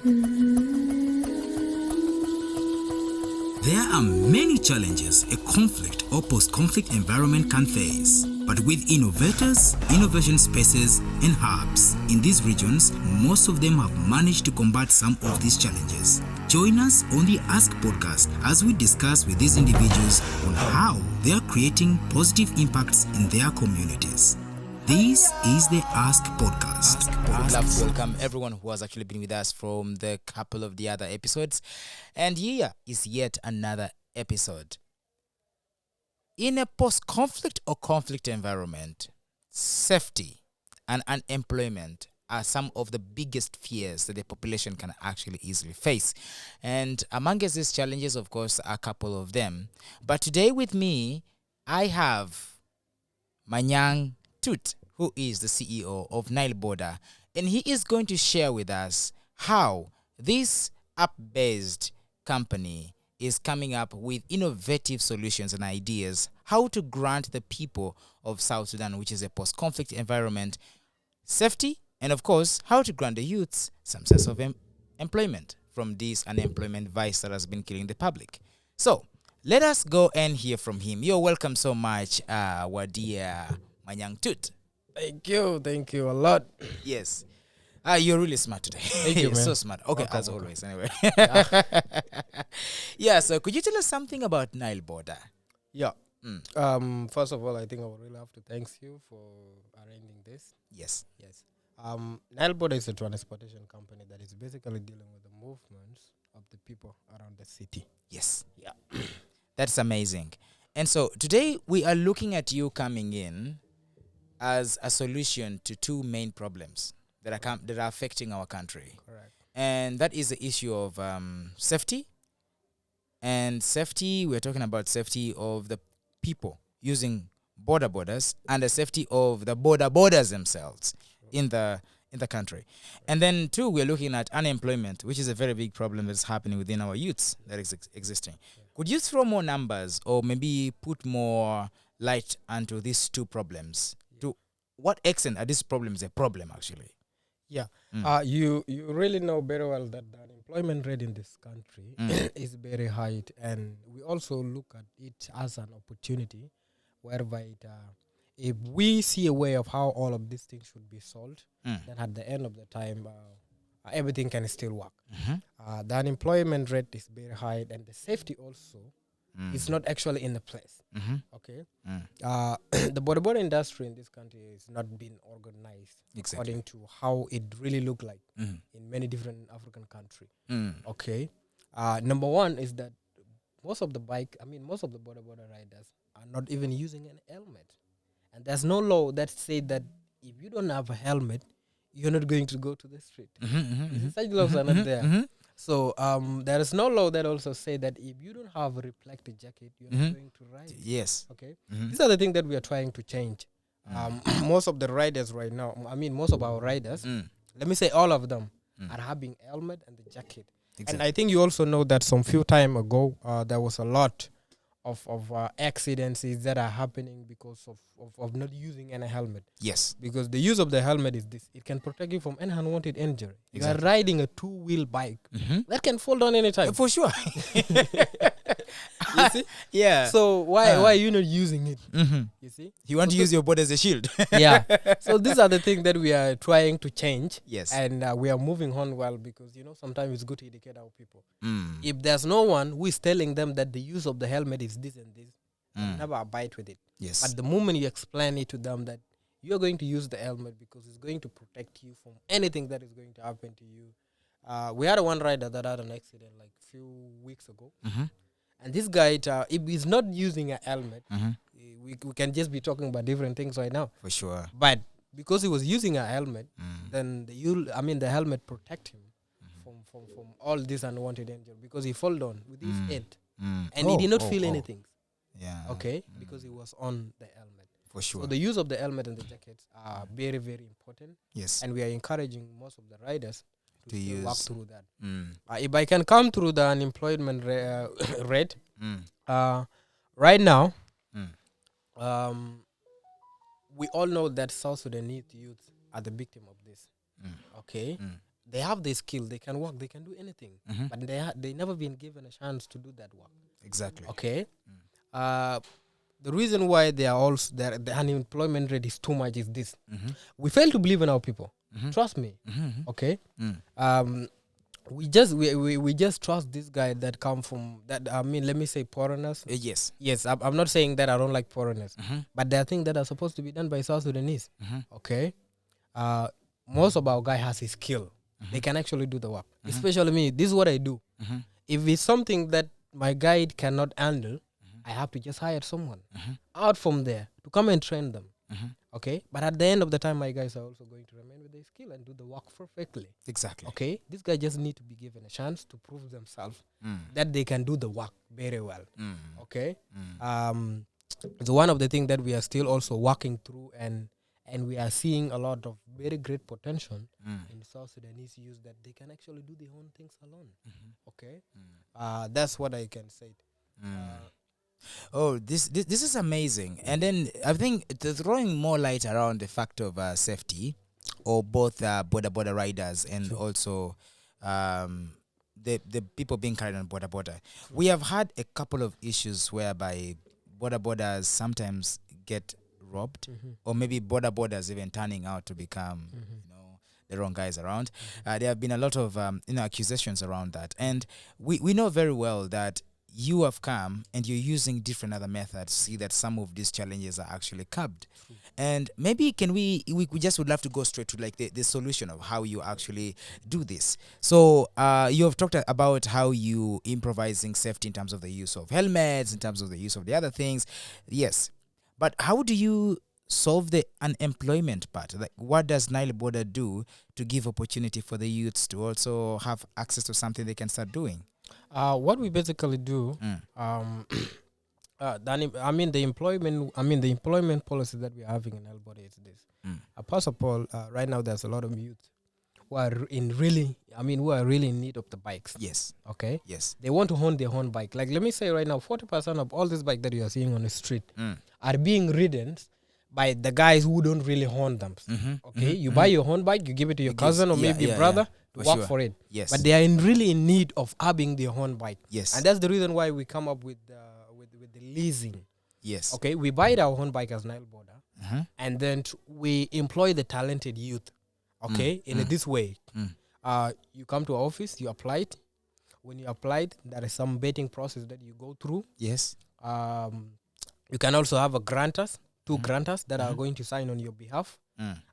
There are many challenges a conflict or post-conflict environment can face. But with innovators, innovation spaces, and hubs in these regions, most of them have managed to combat some of these challenges. Join us on the Ask podcast as we discuss with these individuals on how they are creating positive impacts in their communities. This is the Ask podcast. I would love to welcome everyone who has actually been with us from the couple of the other episodes. And here is yet another episode. In a post-conflict or conflict environment, safety and unemployment are some of the biggest fears that the population can actually easily face. And amongst these challenges, of course, are a couple of them. But today with me, I have Mayang Tut, who is the CEO of Nile Boda, and he is going to share with us how this app-based company is coming up with innovative solutions and ideas how to grant the people of South Sudan, which is a post-conflict environment, safety, and of course, how to grant the youths some sense of employment from this unemployment vice that has been killing the public. So, let us go and hear from him. You're welcome so much, Wadia Mayang Tut. Thank you a lot. Yes. You're really smart today. Thank you, man. So smart. Okay, Welcome, as welcome. always, anyway. Yeah, so could you tell us something about Nile Border? Yeah. First of all, I think I would really have to thank you for arranging this. Yes. Yes. Nile Boda is a transportation company that is basically dealing with the movements of the people around the city. Yes. Yeah. That's amazing. And so today we are looking at you coming in as a solution to two main problems that are affecting our country. Correct. And that is the issue of safety. And safety, we're talking about safety of the people using borders and the safety of the borders themselves in the country. And then two, we're looking at unemployment, which is a very big problem that's happening within our youths that is existing. Could you throw more numbers or maybe put more light onto these two problems? To what extent are these problems a problem actually? Yeah. You really know very well that the unemployment rate in this country is very high, and we also look at it as an opportunity whereby if we see a way of how all of these things should be solved, then at the end of the time, everything can still work. The unemployment rate is very high, and the safety also is not actually in the place. Okay. The border industry in this country is not being organized according to how it really look like in many different African countries. Okay. Number one is that most of the border riders are not even using an helmet. And there's no law that say that if you don't have a helmet, you're not going to go to the street. Such laws are not there. So there is no law that also say that if you don't have a reflective jacket, you're not going to ride. Yes. Okay. These are the things that we are trying to change. Most of the riders right now, most of our riders, let me say all of them, are having helmet and the jacket. Exactly. And I think you also know that some few time ago, there was a lot of accidents that are happening because of not using any helmet. Yes. Because the use of the helmet is this. It can protect you from any unwanted injury. Exactly. You are riding a two-wheel bike. That can fall down anytime. For sure. You see? Yeah. So why are you not using it? You see? You want to use your body as a shield. Yeah. So these are the things that we are trying to change. Yes. And we are moving on well because, sometimes it's good to educate our people. If there's no one who is telling them that the use of the helmet is this and this, they'll never abide with it. Yes. But the moment you explain it to them that you're going to use the helmet because it's going to protect you from anything that is going to happen to you. We had one rider that had an accident like a few weeks ago. And this guy, if he's not using a helmet, we can just be talking about different things right now. For sure. But because he was using a helmet, then the helmet protect him from all this unwanted injury because he fell down with his head and he did not feel anything. Yeah. Okay, because he was on the helmet. For sure. So the use of the helmet and the jackets are very, very important. Yes. And we are encouraging most of the riders to use. walk through that. If I can come through the unemployment rate, right now, we all know that South Sudanese youth are the victim of this. Okay, they have the skill, they can work, they can do anything, but they never been given a chance to do that work. Exactly. Okay. The reason why they are also the unemployment rate is too much is this. We fail to believe in our people. Trust me. Okay. We just trust this guy that come from that. I mean, let me say foreigners. Yes. Yes, I'm not saying that I don't like foreigners, but there are things that are supposed to be done by South Sudanese. Okay. Most of our guy has a skill. They can actually do the work. Especially me. This is what I do. If it's something that my guide cannot handle, I have to just hire someone out from there to come and train them. Okay, but at the end of the time, my guys are also going to remain with their skill and do the work perfectly. Exactly. Okay, these guys just need to be given a chance to prove themselves that they can do the work very well. Okay, so one of the things that we are still also working through, and we are seeing a lot of very great potential in South Sudanese youth that they can actually do their own things alone. Okay, that's what I can say. Oh, this is amazing. And then I think throwing more light around the fact of safety, or both border riders and also the people being carried on border. We have had a couple of issues whereby borders sometimes get robbed, or maybe borders even turning out to become the wrong guys around. There have been a lot of accusations around that, and we know very well that you have come and you're using different other methods to see that some of these challenges are actually curbed. And maybe we just would love to go straight to like the solution of how you actually do this. So you have talked about how you improvising safety in terms of the use of helmets, in terms of the use of the other things. Yes. But how do you solve the unemployment part? Like, what does Nile Border do to give opportunity for the youths to also have access to something they can start doing? What we basically do, the employment policy that we're having in Nile Border is this. First of all, right now there's a lot of youth who are really in need of the bikes. Yes. Okay. Yes. They want to own their own bike. Like, let me say right now, 40% of all these bikes that you are seeing on the street are being ridden by the guys who don't really own them. Okay. You buy your own bike, you give it to your cousin or maybe your brother to work for it. Yes. But they are really in need of having their own bike. Yes. And that's the reason why we come up with the leasing. Yes. Okay. We buy our own bike as Nile Border, and then we employ the talented youth. Okay. In this way, you come to our office, you apply it. When you applied, there is some vetting process that you go through. Yes. You can also have two grantors that are going to sign on your behalf.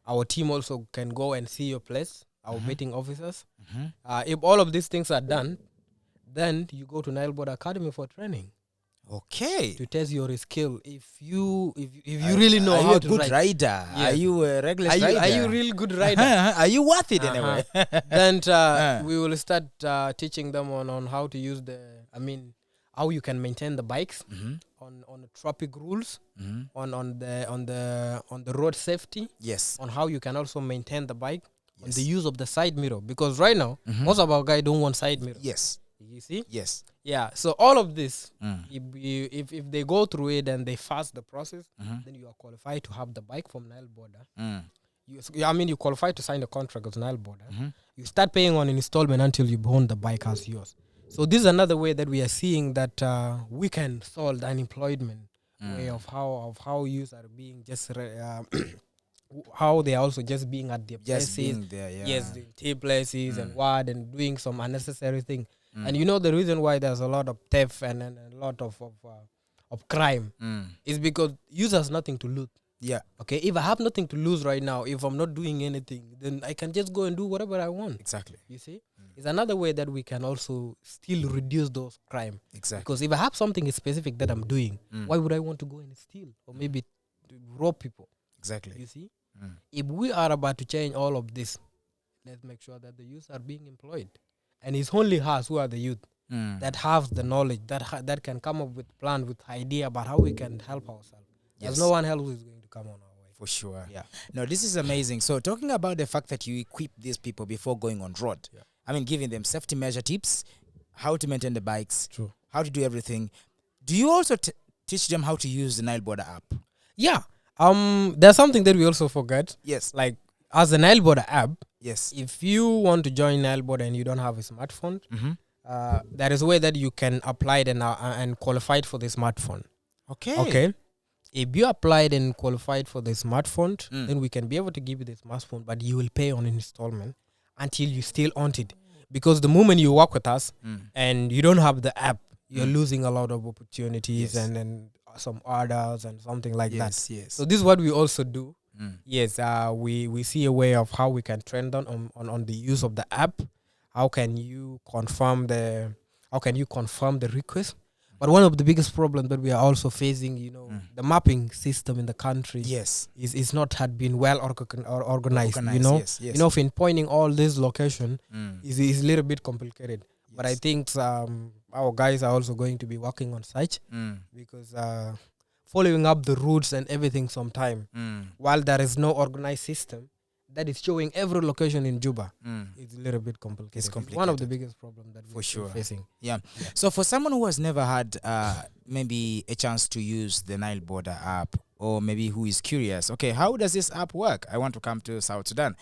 Our team also can go and see your place, our vetting officers. If all of these things are done, then you go to Nile Border Academy for training. Okay. To test your skill. If you really know how to ride. Are you a good rider? Yes. Are you a regular rider? Are you a real good rider? Are you worth it anyway? Then we will start teaching them on how to use how you can maintain the bikes, on the traffic rules, on the road safety. Yes. On how you can also maintain the bike, on the use of the side mirror, because right now most of our guys don't want side mirror. Yes. You see? Yes. Yeah. So all of this, if they go through it and they fast the process, then you are qualified to have the bike from Nile Border. You qualify to sign a contract with Nile Border. You start paying on an installment until you own the bike as yours. So this is another way that we are seeing that we can solve the unemployment way of how youth are being just how they are also just being at their places. Being there, yeah. Yes, the tea places and doing some unnecessary thing. And the reason why there's a lot of theft and a lot of crime is because youth has nothing to lose. Yeah. Okay. If I have nothing to lose right now, if I'm not doing anything, then I can just go and do whatever I want. Exactly. You see, it's another way that we can also still reduce those crime. Exactly. Because if I have something specific that I'm doing, why would I want to go and steal or maybe to rob people? Exactly. You see, if we are about to change all of this, let's make sure that the youth are being employed, and it's only us who are the youth that have the knowledge that can come up with plan, with idea about how we can help ourselves. There's no one else who is going to come on our way. For sure. Yeah. No, this is amazing. So talking about the fact that you equip these people before going on road, giving them safety measure tips, how to maintain the bikes, True. how to do everything. Do you also teach them how to use the Nile Border app? Yeah. There's something that we also forget. Yes. Like, as a Nile Border app, Yes. if you want to join Nile Border and you don't have a smartphone, there is a way that you can apply it and qualified for the smartphone. Okay. If you applied and qualified for the smartphone, then we can be able to give you the smartphone, but you will pay on installment until you still own it. Because the moment you work with us and you don't have the app, you're losing a lot of opportunities and then some orders and something like that. Yes. So this is what we also do. Yes, we see a way of how we can trend on the use of the app. How can you confirm the request? But one of the biggest problems that we are also facing, the mapping system in the country is not had been well organized. Yes. Pinpointing all this location is a little bit complicated. Yes. But I think our guys are also going to be working on such because following up the routes and everything sometime, while there is no organized system that is showing every location in Juba, it's a little bit complicated. It's one of the biggest problems that we're facing. Yeah. So for someone who has never had maybe a chance to use the Nile Border app, or maybe who is curious, okay, how does this app work? I want to come to South Sudan.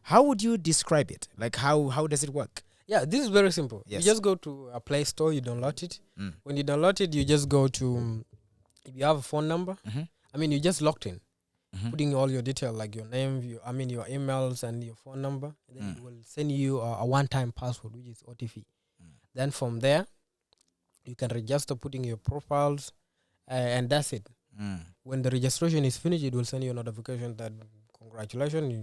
How would you describe it? Like how does it work? Yeah, this is very simple. Yes. You just go to a Play Store, you download it. When you download it, you just go to, if you have a phone number, you just logged in. Putting all your detail like your name, your emails and your phone number. And then it will send you a one-time password, which is OTP. Then from there, you can register putting your profiles, and that's it. When the registration is finished, it will send you a notification that congratulations,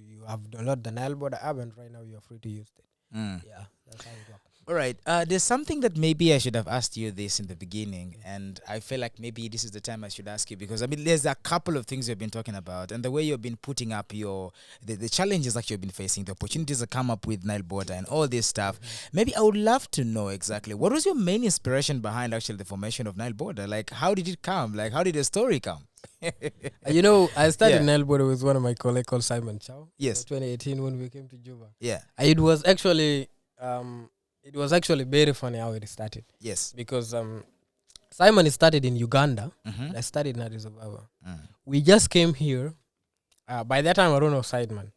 you have downloaded the Nile Border app, and right now you are free to use it. Yeah, that's how it works. All right. There's something that maybe I should have asked you this in the beginning, and I feel like maybe this is the time I should ask you, because there's a couple of things you've been talking about, and the way you've been putting up the challenges that you've been facing, the opportunities that come up with Nile Border and all this stuff. Maybe I would love to know exactly what was your main inspiration behind actually the formation of Nile Border. Like, how did it come? Like, how did the story come? I started Nile Border with one of my colleagues called Simon Chow. Yes. 2018 when we came to Juba. Yeah. It was actually very funny how it started. Yes. Because Simon started in Uganda. I started in Addis Ababa. We just came here. By that time, I don't know Sideman.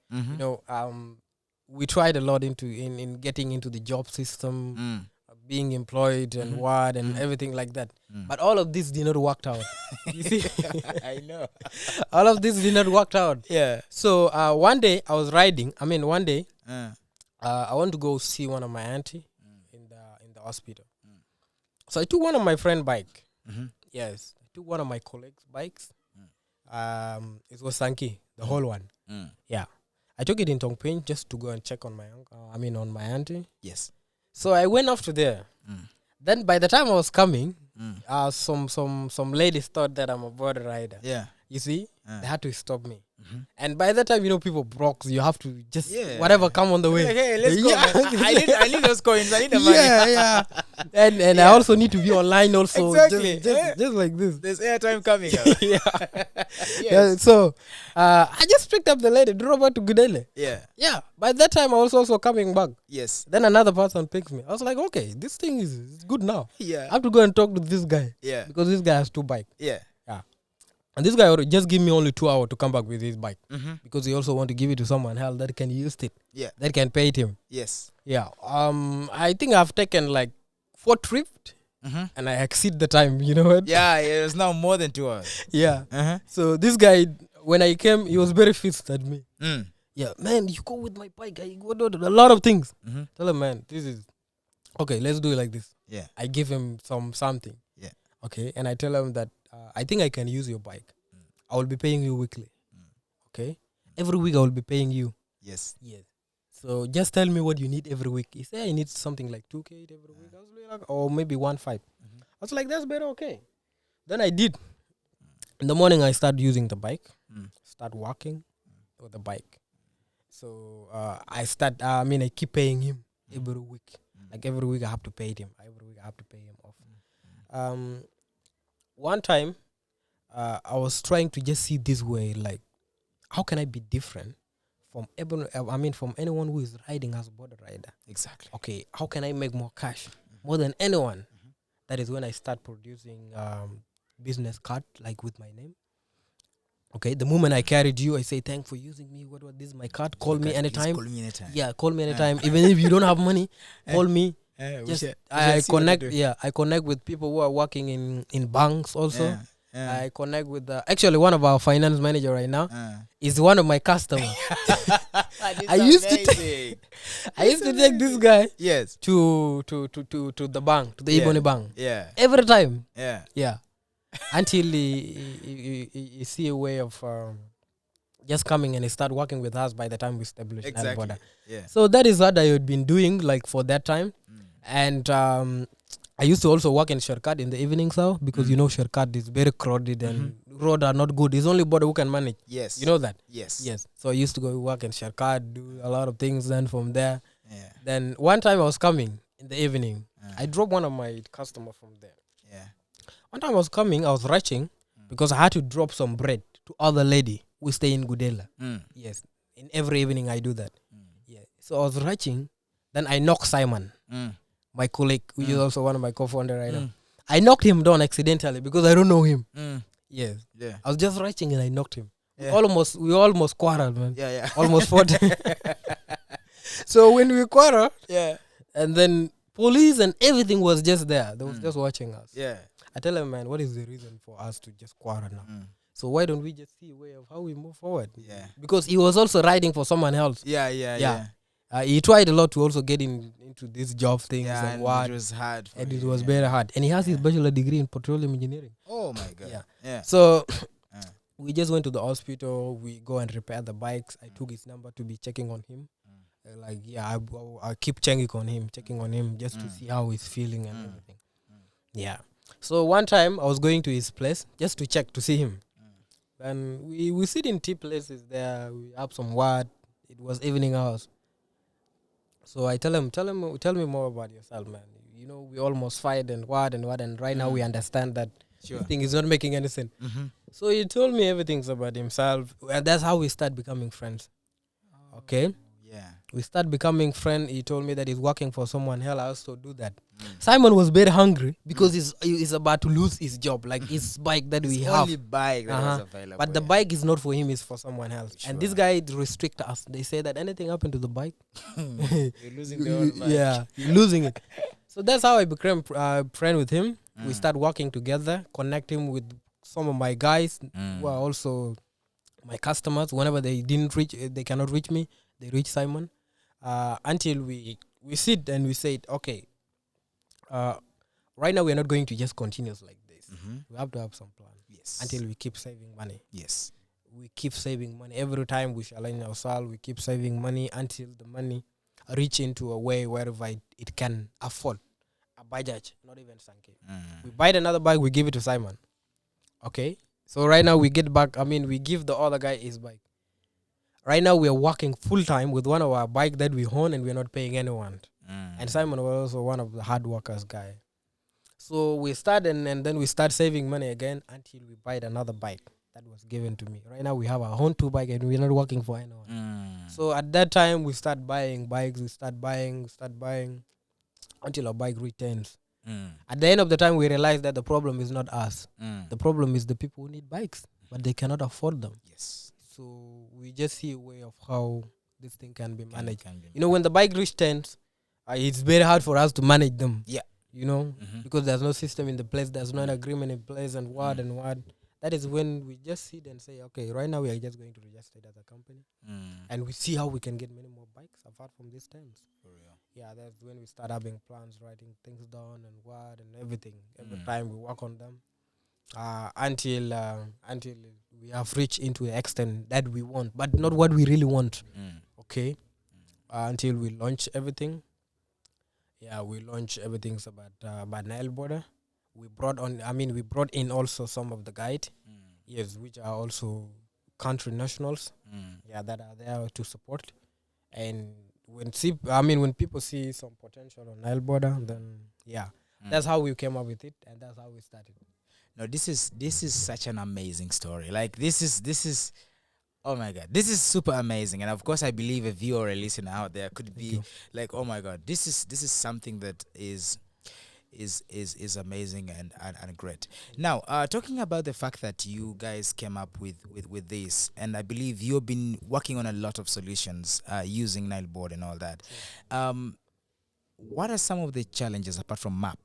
We tried a lot in getting into the job system, being employed and everything like that. But all of this did not work out. You see? I know. All of this did not work out. Yeah. So one day I was riding. I want to go see one of my auntie in the hospital. So I took one of my friend's bike. Yes, I took one of my colleagues' bikes. It was Sanki, the whole one. Yeah, I took it in Tongping just to go and check on my on my auntie. Yes. So I went off to there. Then by the time I was coming, some ladies thought that I'm a border rider. Yeah. You see, they had to stop me. And by that time, people broke. So you have to just whatever come on the way. Like, hey, let's go. Man. I need those coins. I need the money. Yeah. And I also need to be online also. Exactly. Just like this. There's airtime coming. Yeah. So I just picked up the lady, drove her to Gudele. Yeah. Yeah. By that time, I was also coming back. Yes. Then another person picks me. I was like, okay, this thing is good now. Yeah. I have to go and talk to this guy. Yeah. Because this guy has 2 bikes. Yeah. And this guy just give me only 2 hours to come back with his bike. Because he also want to give it to someone else that can use it. Yeah. That can pay him. Yes. Yeah. I think I've taken like 4 trips. And I exceed the time, you know what? Yeah, it was now more than 2 hours. Yeah. So this guy, when I came, he was very pissed at me. Yeah, man, you go with my bike. I go do a lot of things. Tell him, man, this is... Okay, let's do it like this. Yeah. I give him something. Yeah. Okay, and I tell him that I think I can use your bike. I will be paying you weekly. Okay? Every week I will be paying you. Yes. So just tell me what you need every week. He said I need something like 2K every week. I was like, or maybe 1.5. I was like, that's better, okay. Then I did. In the morning I started using the bike. Start walking with the bike. So I keep paying him every week. Like every week I have to pay him. Every week I have to pay him off. One time, I was trying to just see this way, like, how can I be different from anyone who is riding as a border rider? Exactly. Okay, how can I make more cash more than anyone? That is when I start producing business card like with my name. Okay, the moment I carried you, I say, thank for using me. What this is my card. Call me anytime. Call me anytime. Yeah, call me anytime. Even if you don't have money, call me. We Just shall I see what to connect. do. Yeah, I connect with people who are working in banks also. Yeah. I connect with actually one of our finance manager right now Uh. is one of my customers. This I is used to amazing. I used to take this guy Yes. to the bank, to the Ebony bank. Yeah. Every time. Yeah. Yeah. Until he see a way of just coming and he start working with us by the time we establish Nile Exactly. Boda. Yeah. So that is what I had been doing like for that time. And I used to also work in Sherkat in the evenings now because you know Sherkat is very crowded and roads are not good. It's only border who can manage. Yes. You know that? Yes. Yes. So I used to go work in Sherkat, do a lot of things. Then from there, Yeah. then one time I was coming in the evening. I dropped one of my customers from there. Yeah. One time I was coming, I was rushing because I had to drop some bread to other lady who stay in Gudela. Yes. In every evening I do that. Yeah. So I was rushing. Then I knocked Simon, my colleague, who is also one of my co-founder right now. I knocked him down accidentally because I don't know him. Yes. Yeah. I was just rushing and I knocked him. Yeah. We almost quarreled, man. Yeah. Almost fought. So when we quarreled, Yeah. and then police and everything was just there. They was just watching us. Yeah. I tell him, man, what is the reason for us to just quarrel now? So why don't we just see a way of how we move forward? Yeah. Because he was also riding for someone else. Yeah. He tried a lot to also get into this job things and what. It was hard. And it was very hard. And he has his bachelor degree in petroleum engineering. Oh my God. Yeah. So we just went to the hospital. We go and repair the bikes. I took his number to be checking on him. I keep checking on him just to see how he's feeling and everything. Yeah. So one time I was going to his place just to check to see him. And we sit in tea places there. We have some word. It was evening hours. So I tell him, tell me more about yourself, man. You know, we almost fight and what, and right now we understand that this thing is not making any sense. So he told me everything about himself, and that's how we start becoming friends. Okay? Yeah. We start becoming friends. He told me that he's working for someone else. I also do that. Simon was very hungry because he's about to lose his job, like his bike that we have. Only bike that was available. But the bike is not for him; it's for someone else. Sure. And this guy restrict us. They say that anything happened to the bike, You're losing the old bike. yeah, you're losing it. So that's how I became friend with him. We start working together, connect him with some of my guys who are also my customers. Whenever they cannot reach me, they reach Simon. Until we sit and we say, okay, right now we're not going to just continue like this. We have to have some plan. Yes. Until we keep saving money. Yes. We keep saving money. Every time we challenge ourselves, we keep saving money until the money reach into a way wherever it can afford a Bajaj, not even Sanke. We buy another bike, we give it to Simon. Okay? So right now we give the other guy his bike. Right now we are working full time with one of our bike that we own and we're not paying anyone. And Simon was also one of the hard workers guy. So we start and then we start saving money again until we buy another bike that was given to me. Right now we have our own 2 bike and we're not working for anyone. So at that time we start buying bikes, we start buying until our bike returns. At the end of the time we realize that the problem is not us. The problem is the people who need bikes, but they cannot afford them. Yes. So we just see a way of how this thing can be managed. You know, when the bike returns, it's very hard for us to manage them. Yeah. You know, because there's no system in the place, there's no agreement in place and what. That is when we just sit and say, okay, right now we are just going to register it as a company. And we see how we can get many more bikes apart from these terms. For real. Yeah, that's when we start having plans, writing things down and what and everything. Every time we work on them. Until we have reached into the extent that we want, but not what we really want. Okay, until we launch everything. Yeah, we launch everything about Nile Border. We brought in also some of the guide, yes, which are also country nationals. Yeah, that are there to support. And when people see some potential on Nile Border, then that's how we came up with it, and that's how we started. No, this is such an amazing story. Like this is oh my God, this is super amazing. And of course I believe a viewer or a listener out there could be like, oh my God, this is something that is is amazing and great. Now, talking about the fact that you guys came up with this, and I believe you've been working on a lot of solutions using Nile Board and all that. What are some of the challenges apart from map?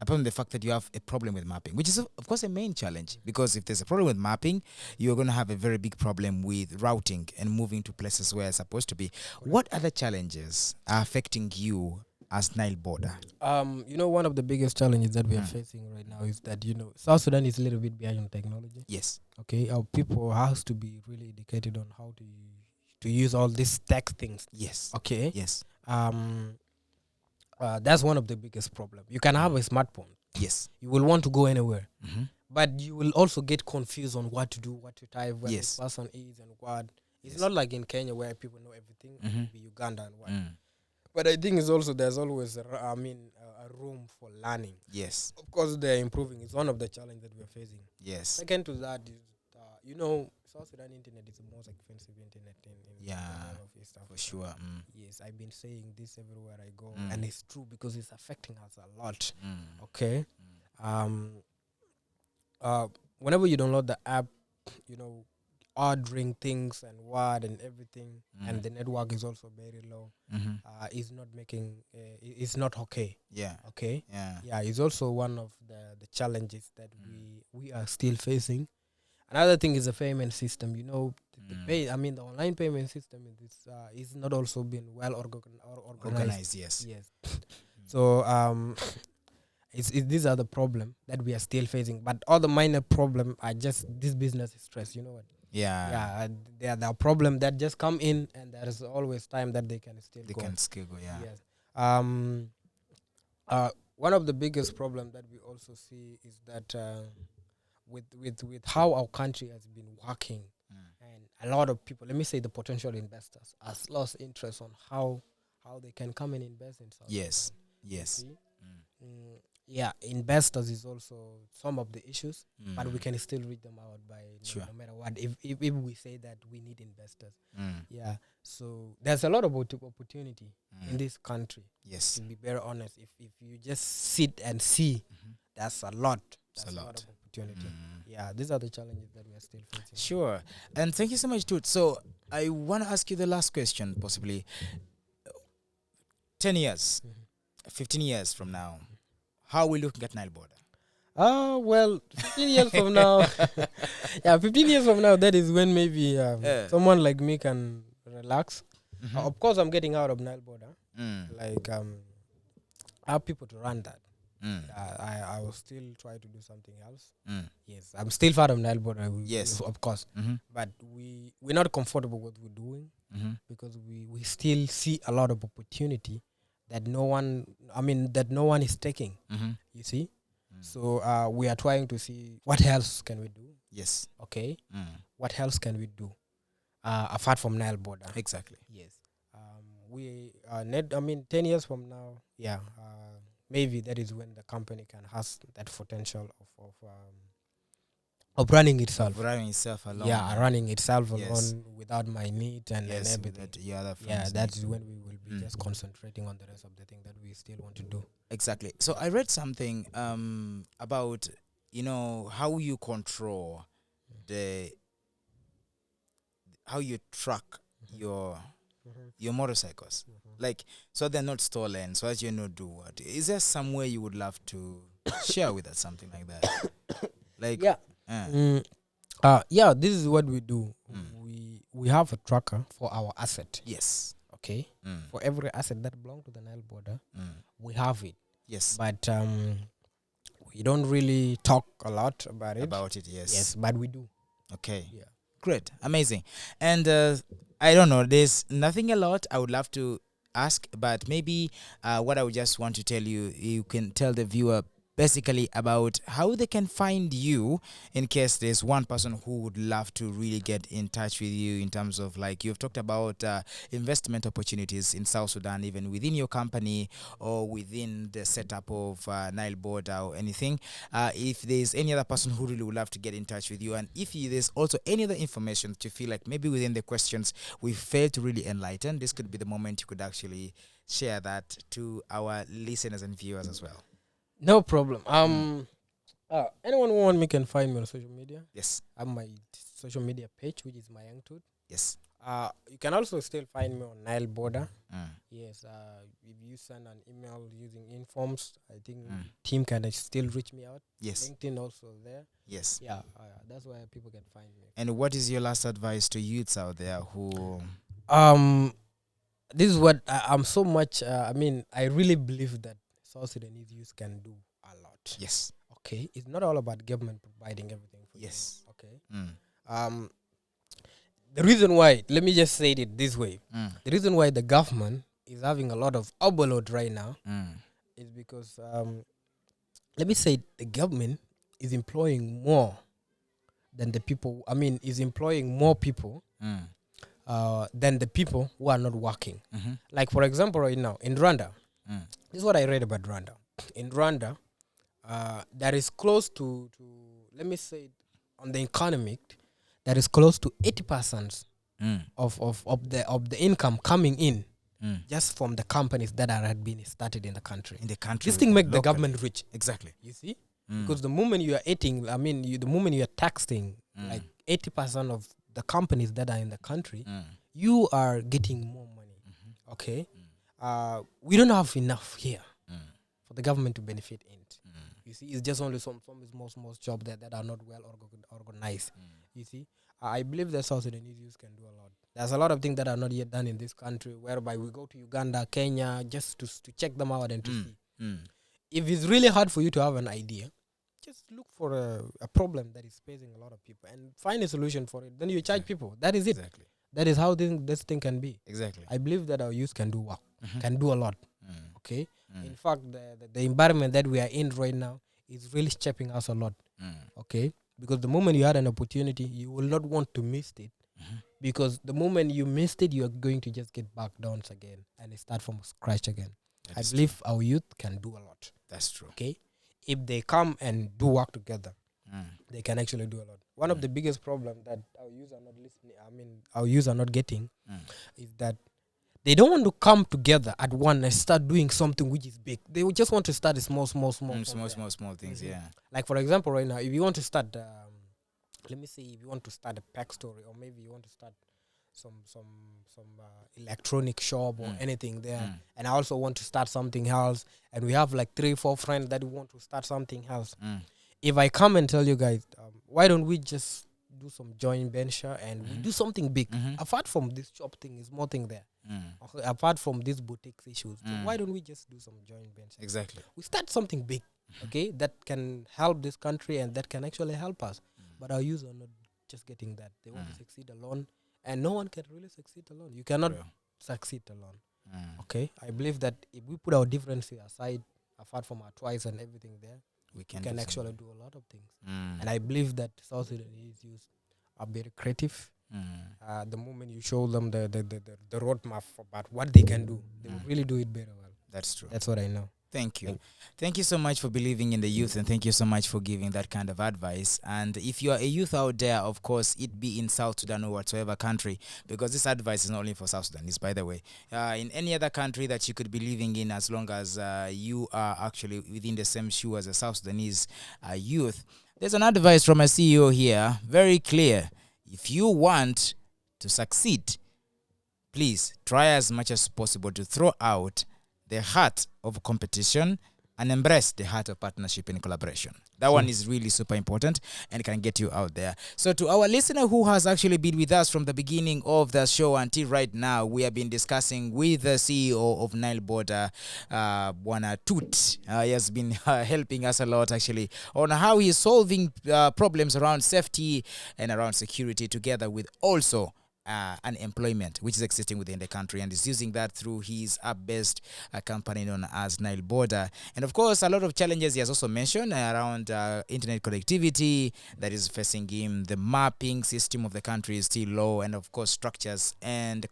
Apart from the fact that you have a problem with mapping, which is of course a main challenge, because if there's a problem with mapping, you're going to have a very big problem with routing and moving to places where it's supposed to be. What other challenges are affecting you as Nile Border? One of the biggest challenges that we are facing right now is that South Sudan is a little bit behind on technology. Yes. Okay, our people has to be really educated on how to use all these tech things. Yes. Okay. Yes. That's one of the biggest problems. You can have a smartphone. Yes. You will want to go anywhere, Mm-hmm. but you will also get confused on what to do, what to type, where Yes. this person is, and what. It's Yes. not like in Kenya where people know everything. Mm-hmm. Maybe Uganda and what. Mm. But I think there's always a room for learning. Yes. Of course, they're improving. It's one of the challenges that we're facing. Yes. Second to that is, South Sudan internet is the most expensive internet in Yeah, the whole of East For Africa. sure. Yes, I've been saying this everywhere I go, Mm. and it's true because it's affecting us a lot. Mm. Okay. Whenever you download the app, ordering things and what and everything, and the network is also very low. Mm-hmm. Is not making. It's not okay. Yeah. Okay. Yeah. Yeah, it's also one of the challenges that we are still facing. Another thing is the payment system. The online payment system is not also been well organized. Yes. Yes. So these are the problem that we are still facing. But all the minor problem are just this business stress. You know what? Yeah. Yeah, there are problem that just come in, and there is always time that they can still They go. can still go. Yeah. Yes. One of the biggest problem that we also see is that with how our country has been working, and a lot of people, let me say the potential investors, has lost interest on how they can come and invest in South Yes. Sudan. Yes. See? Yeah, investors is also some of the issues, but we can still read them out by no matter what. If we say that we need investors, yeah. So there's a lot of opportunity in this country. Yes. To be very honest, if you just sit and see, that's a lot. That's a lot of opportunity. Yeah, these are the challenges that we are still facing. Sure. And thank you so much, Tut. So I want to ask you the last question, possibly. 10 years, 15 years from now, how are we looking at Nile Border? Well, 15 years from now, 15 years from now, that is when maybe someone like me can relax. Of course, I'm getting out of Nile Border. Like, I have people to run that. I will still try to do something else. Yes, I'm still part of Nile Border. Yes, of course. But we're not comfortable with what we're doing because we still see a lot of opportunity that no one is taking. You see, so we are trying to see what else can we do. Yes. Okay. What else can we do apart from Nile Border? Exactly. Yes. 10 years from now, maybe that is when the company can has that potential of running itself. Running itself alone. Yeah, running itself alone without my need and everything. That is when we will be just concentrating on the rest of the thing that we still want to do. Exactly. So I read something about how you control how you track your motorcycles, like so they're not stolen, so as you know, do what is there somewhere you would love to share with us something like that? Like this is what we do. We have a tracker for our asset. Yes. Okay. For every asset that belongs to the Nile Border, we have it. Yes. But we don't really talk a lot about it. Yes, but we do. Okay. Yeah. Great. Amazing. And I don't know, there's nothing a lot I would love to ask, but maybe what I would just want to tell you, you can tell the viewer basically about how they can find you in case there's one person who would love to really get in touch with you in terms of, like, you've talked about investment opportunities in South Sudan, even within your company or within the setup of Nile Border or anything. If there's any other person who really would love to get in touch with you, and if there's also any other information that you feel like maybe within the questions we failed to really enlighten, this could be the moment you could actually share that to our listeners and viewers as well. No problem. Anyone who want me can find me on social media. Yes. I have my social media page, which is Mayang Tut. Yes. You can also still find me on Nile Boda. Mm. Yes. If you send an email using informs, I think Mm. team can still reach me out. Yes. LinkedIn also there. Yes. Yeah. That's where people can find me. And what is your last advice to youths out there who? This is what I'm so much. I really believe that South Sudanese youth can do a lot. Yes. Okay, it's not all about government providing everything for Yes. you. Okay. Mm. The reason why, let me just say it this way: Mm. the reason why the government is having a lot of overload right now Mm. is because, let me say, the government is employing more than the people. Is employing more people Mm. than the people who are not working. Mm-hmm. Like, for example, right now in Rwanda, Mm. this is what I read about Rwanda. In Rwanda, there is close to let me say, on the economic, there is close to 80% Mm. of the income coming in Mm. just from the companies that had been started in the country. In the country. This thing make the locally. government rich. Exactly. You see, Mm. because the moment you are eating, the moment you are taxing Mm. like 80% of the companies that are in the country, Mm. you are getting more money. Mm-hmm. Okay, we don't have enough here Mm. for the government to benefit in. Mm. You see, it's just only some small jobs that are not well organized. Mm. You see, I believe that South Sudanese youth can do a lot. There's a lot of things that are not yet done in this country, whereby we go to Uganda, Kenya, just to check them out and to see. Mm. If it's really hard for you to have an idea, just look for a problem that is facing a lot of people and find a solution for it. Then you charge people. That is it. Exactly. That is how this thing can be. Exactly. I believe that our youth can do work, Mhm. can do a lot. Mm. Okay. Mm. In fact, the environment that we are in right now is really shaping us a lot. Mm. Okay, because the moment you had an opportunity, you will not want to miss it. Mhm. Because the moment you missed it, you are going to just get back down again and start from scratch again. That I is believe our youth can do a lot. That's true. Okay, if they come and do work together, Mm. they can actually do a lot. One of the biggest problems that our youth are not listening, our youth are not getting, Mm. is that they don't want to come together at one and start doing something which is big. They would just want to start a small. Small things. Mhm. Yeah. Like, for example, right now, if you want to start, let me say, if you want to start a pack store, or maybe you want to start some electronic shop or anything there, Mm. and I also want to start something else, and we have like 3-4 friends that want to start something else. Mm. If I come and tell you guys, why don't we just do some joint venture and we do something big? Mhm. Apart from this shop thing, is more thing there. Mm. Okay, apart from these boutique issues, so Mm. why don't we just do some joint venture? Exactly. We start something big, okay, that can help this country and that can actually help us. But our youth are not just getting that. They want to succeed alone, and no one can really succeed alone. You cannot True. succeed alone. Mm. Okay, I believe that if we put our differences aside, apart from our twice and everything there, We we can, can do actually something. do a lot of things. Mm. And I believe that South Sudanese youth are very creative. Mm. The moment you show them the roadmap about what they can do, they will really do it very well. That's true. That's what I know. Thank you. Thank you so much for believing in the youth, and thank you so much for giving that kind of advice. And if you are a youth out there, of course, it be in South Sudan or whatsoever country, because this advice is not only for South Sudanese, by the way. In any other country that you could be living in, as long as you are actually within the same shoe as a South Sudanese youth, there's an advice from a CEO here, very clear. If you want to succeed, please try as much as possible to throw out the heart of competition and embrace the heart of partnership and collaboration. That one is really super important and can get you out there. So to our listener who has actually been with us from the beginning of the show until right now, we have been discussing with the CEO of Nile Border, Mayang Tut. He has been helping us a lot actually on how he is solving problems around safety and around security, together with also unemployment which is existing within the country, and is using that through his app-based company known as Nile Border. And of course, a lot of challenges he has also mentioned around internet connectivity that is facing him. The mapping system of the country is still low, and of course structures and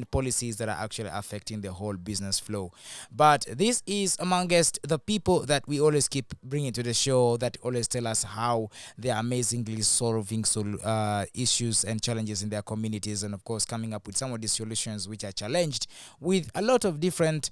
policies that are actually affecting the whole business flow. But this is amongst the people that we always keep bringing to the show, that always tell us how they are amazingly solving issues and challenges in their communities, and of course coming up with some of these solutions which are challenged with a lot of different,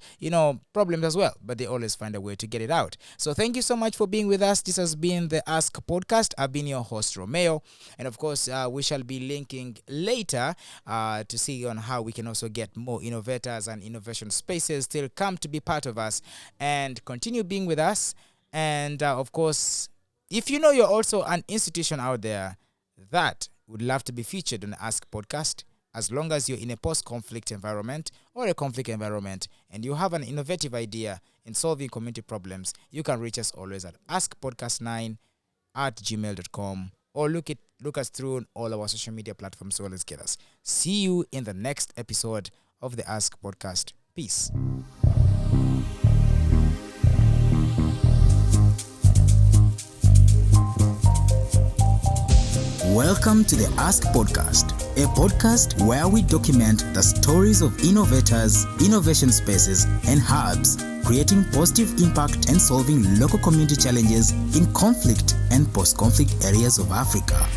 problems as well, but they always find a way to get it out. So thank you so much for being with us. This has been the Ask Podcast. I've been your host, Romeo, and of course we shall be linking later to see on how we can also get more innovators and innovation spaces still come to be part of us and continue being with us. And of course, if you know you're also an institution out there that would love to be featured on the Ask Podcast, as long as you're in a post-conflict environment or a conflict environment and you have an innovative idea in solving community problems, you can reach us always at askpodcast9@gmail.com or look us through on all our social media platforms to always get us. See you in the next episode of the Ask Podcast. Peace. Welcome to the Ask Podcast, a podcast where we document the stories of innovators, innovation spaces, and hubs, creating positive impact and solving local community challenges in conflict and post-conflict areas of Africa.